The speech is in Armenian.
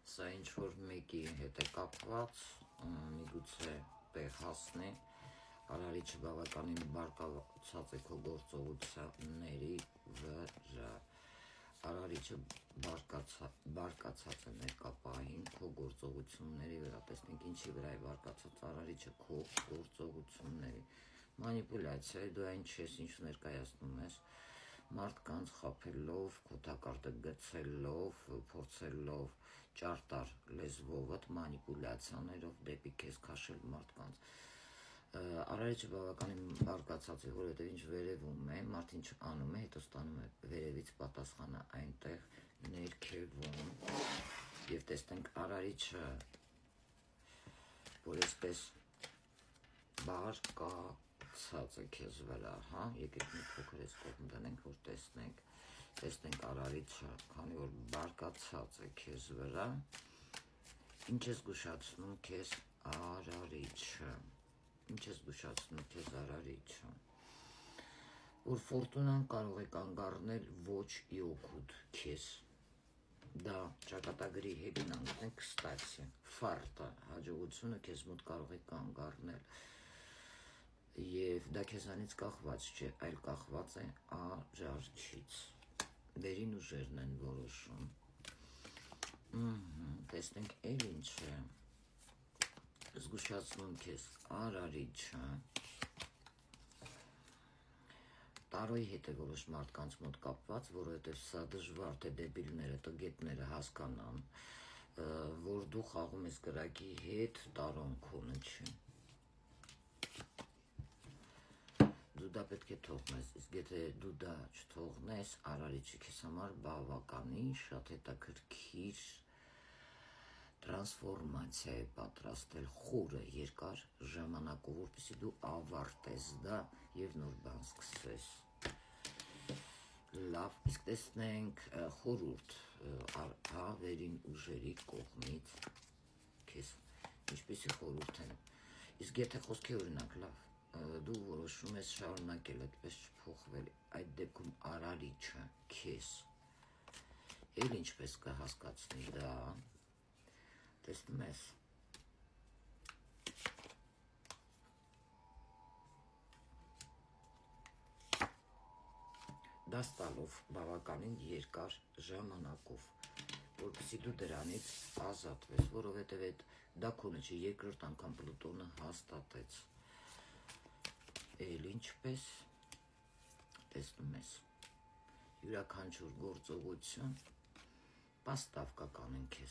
Սա ինչ-որ մեկի հետ է կապված, միգուցե տեղ հասնի, արարիչը բավականին բարկացած է քո գործողությունների վրա, արարիչը բարկացած է ներկապահին քո գործողությունների վրա, տեսնենք ինչի վրա է բարկացած արարիչը քո գործողությունների, մանիպուլյացիա է, դու այն չես ինչ ներկայացնում ես, մարդկանց խաբելով, քոթակարտը գցելով, փորձելով ճարտար լեզվովդ մանիպուլյացիաներով դեպի քեզ քաշել մարդկանց։ Արարիչը բավականին բարկացած է, որովհետև ինչ վերևում է, մարդին անում է, հետո ստանում է վերևից պատասխանը այնտեղ ներքևում, եւ տեսնենք արարիչը, որ այսպես բարկացած է քեզ վրա, հա, եկեք մի փոքր այս կողմ դնենք, որ տեսնենք արարիչը, քանի որ բարկացած է քեզ վրա, ինչ ես զգուշացնում քեզ արարիչը, որ ֆորտունան կարող է կանգ առնել ոչ ի օգուտ քեզ, դա ճակատագրի հեգնանքն է, կստացի, ֆարտը, հաջողությունը քեզ մոտ կարող է կանգ առնել, եւ դա քեզանից կախված չէ, այլ կախված է արարչից, վերին ուժերն են որոշում, տեսնենք էլ ինչ է, զգուշացնում քեզ արարիչը, տարոյի հետ է որոշ մարդկանց մոտ կապված, որովհետև սա դժվար թե դեբիլները, տգետները հասկանան, որ դու խաղում ես կրակի հետ, տարոն քոնը չի, դու դա պետք է թողնես, իսկ եթե դու դա չթողնես, արարիչը քեզ համար բավականին շատ հետաքրքիր տրանսֆորմացիա է պատրաստել խորը երկար ժամանակով, որպեսզի դու ավարտես դա եւ նոր բան սկսես։ Լավ, իսկ տեսնենք խորհուրդ վերին ուժերի կողմից քեզ ինչպեսի խորհուրդ են։ Իսկ եթե խոսքի օրինակ, լավ, դու որոշում ես շարունակել այդպես չփոխվել, այդ դեպքում արարիչը քեզ էլ ինչպես կհասկացնի դա, տեսնում ես, դա ստալով բավականին երկար ժամանակով, որպեսզի դու դրանից ազատվես, որովհետև այդ դա քոնը չի, երկրորդ անգամ Պլուտոնը հաստատեց, էլ ինչպես, տեսնում ես, յուրաքանչյուր գործողություն պաստավ կկանեն քեզ,